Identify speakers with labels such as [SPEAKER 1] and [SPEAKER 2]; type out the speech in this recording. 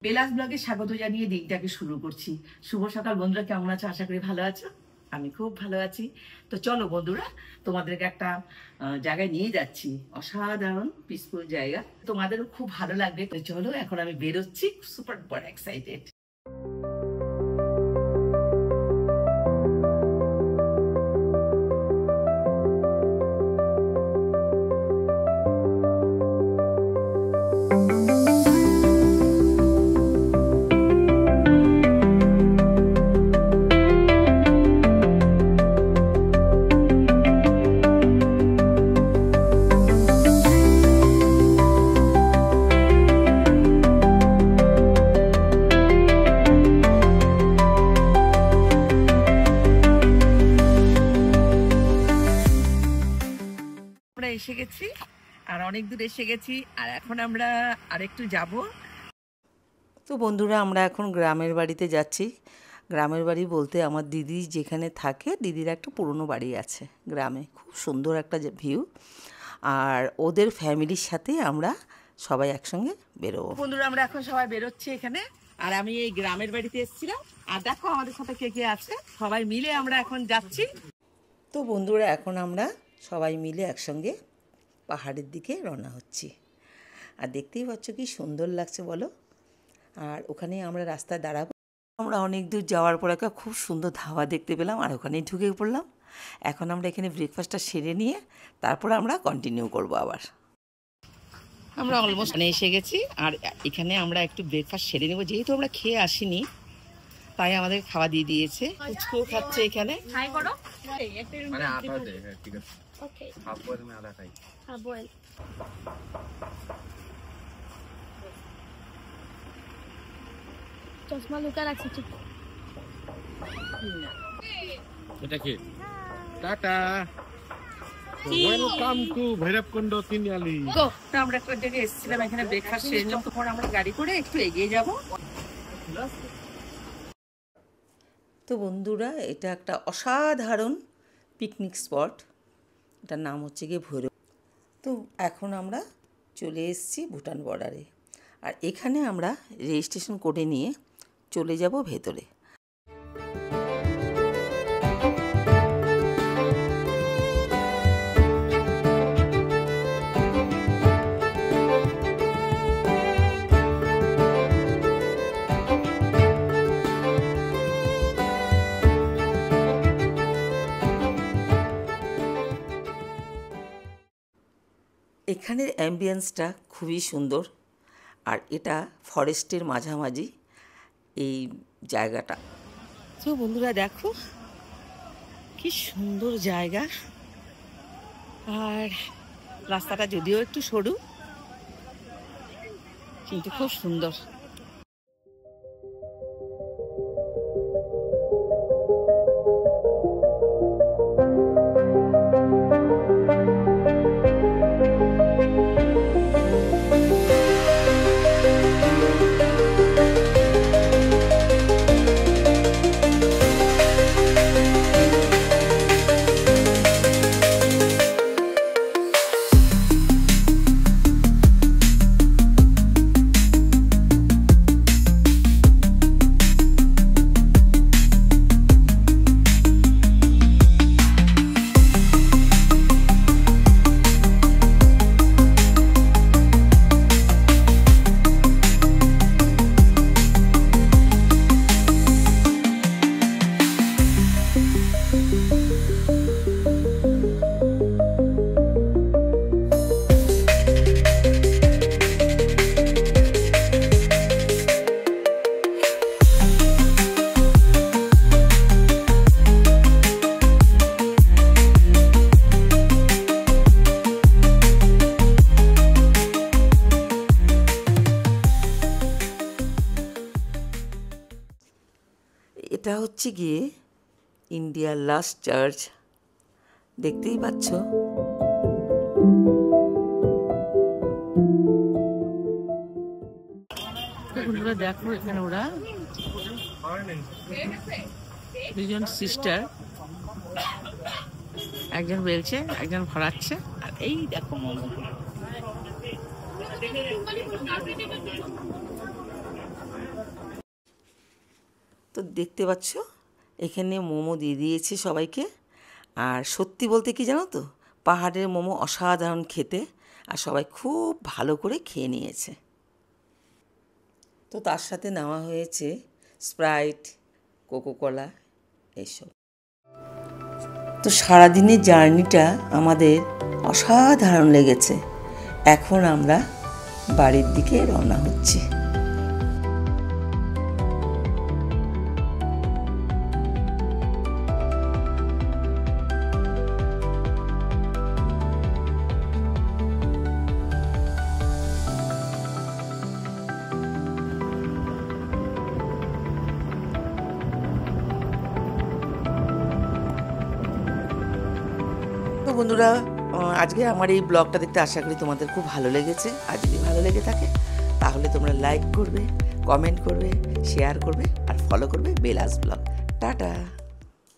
[SPEAKER 1] বেলাস ব্লগে স্বাগত জানিয়ে দিনটাকে শুরু করছি। শুভ সকাল বন্ধুরা, কেমন আছো? আশা করি ভালো আছো। আমি খুব ভালো আছি। তো চলো বন্ধুরা, তোমাদেরকে একটা জায়গায় নিয়ে যাচ্ছি, অসাধারণ পিসফুল জায়গা, তোমাদেরও খুব ভালো লাগবে। তো চলো, এখন আমি বেরোচ্ছি, সুপার ডুপার এক্সাইটেড। এসে গেছি, আর অনেক দূর এসে গেছি, আর এখন আমরা আরেকটু যাব।
[SPEAKER 2] তো বন্ধুরা, আমরা এখন গ্রামের বাড়িতে যাচ্ছি। গ্রামের বাড়ি বলতে আমার দিদি যেখানে থাকে, দিদির একটা পুরনো বাড়ি আছে গ্রামে, খুব সুন্দর একটা ভিউ। আর ওদের ফ্যামিলির সাথে আমরা সবাই একসঙ্গে বেরোবো।
[SPEAKER 1] বন্ধুরা, আমরা এখন সবাই বেরোচ্ছি এখানে, আর আমি এই গ্রামের বাড়িতে এসেছিলাম, আর দেখো আমাদের সাথে কে কে আছে, সবাই মিলে আমরা এখন যাচ্ছি।
[SPEAKER 2] তো বন্ধুরা, এখন আমরা সবাই মিলে একসঙ্গে পাহাড়ের দিকে রওনা হচ্ছি। আর দেখতেই পাচ্ছ কি সুন্দর লাগছে বলো। আর ওখানে আমরা রাস্তায় দাঁড়াবো। আমরা অনেক দূর যাওয়ার পর একটা খুব সুন্দর ধাবা দেখতে পেলাম, আর ওখানেই ঢুকে পড়লাম। এখন আমরা এখানে ব্রেকফাস্টটা সেরে নিয়ে তারপর আমরা কন্টিনিউ করব। আবার
[SPEAKER 1] আমরা অলমোস্ট এসে গেছি, আর এখানে আমরা একটু ব্রেকফাস্ট সেরে নেবো, যেহেতু আমরা খেয়ে আসিনি, তাই আমাদের খাওয়া দিয়ে দিয়েছে। ফুচকো খাচ্ছে এখানে।
[SPEAKER 3] মানে আটা দে, ঠিক আছে। ওকে, হাফ বয়েল মে আধা খাই। Half boil. চশমা লুকা রাখছি ঠিক। এটা কি? Tata. Welcome to Bhairabkunda Tiniali.
[SPEAKER 1] তো আমরা একটা জায়গায় এসেছিলাম, এখানে ব্রেকফাস্ট সেরে নিলাম, তখন আমরা গাড়ি করে একটু এগিয়ে যাব।
[SPEAKER 2] তো বন্ধুরা, এটা একটা অসাধারণ পিকনিক স্পট, এটার নাম হচ্ছে গিয়ে ভৈরব। তো এখন আমরা চলে এসেছি ভুটান বর্ডারে, আর এখানে আমরা রেজিস্ট্রেশন করে নিয়ে চলে যাব ভেতরে। এখানের অ্যাম্বিয়েন্সটা খুবই সুন্দর, আর এটা ফরেস্টের মাঝামাঝি এই জায়গাটা।
[SPEAKER 1] তো বন্ধুরা দেখো কি সুন্দর জায়গা, আর রাস্তাটা যদিও একটু সরু, কিন্তু খুব সুন্দর।
[SPEAKER 2] এটা হচ্ছে গিয়ে ইন্ডিয়ার লাস্ট চার্চ, দেখতেই পাচ্ছ।
[SPEAKER 1] দেখো এখানে ওরা দুজন সিস্টার, একজন বেলছে, একজন ভরাচ্ছে, আর এই দেখো মোমো।
[SPEAKER 2] তো দেখতে পাচ্ছ এখানে মোমো দিয়ে দিয়েছে সবাইকে। আর সত্যি বলতে কি জানো তো, পাহাড়ের মোমো অসাধারণ খেতে, আর সবাই খুব ভালো করে খেয়ে নিয়েছে। তো তার সাথে নেওয়া হয়েছে স্প্রাইট, কোকোকোলা এইসব। তো সারাদিনের জার্নিটা আমাদের অসাধারণ লেগেছে। এখন আমরা বাড়ির দিকে রওনা হচ্ছি। তো বন্ধুরা, আজকে আমার এই ব্লগটা দেখতে আশা করি তোমাদের খুব ভালো লেগেছে। আর যদি ভালো লেগে থাকে তাহলে তোমরা লাইক করবে, কমেন্ট করবে, শেয়ার করবে আর ফলো করবে বেলাস ব্লগ। টাটা।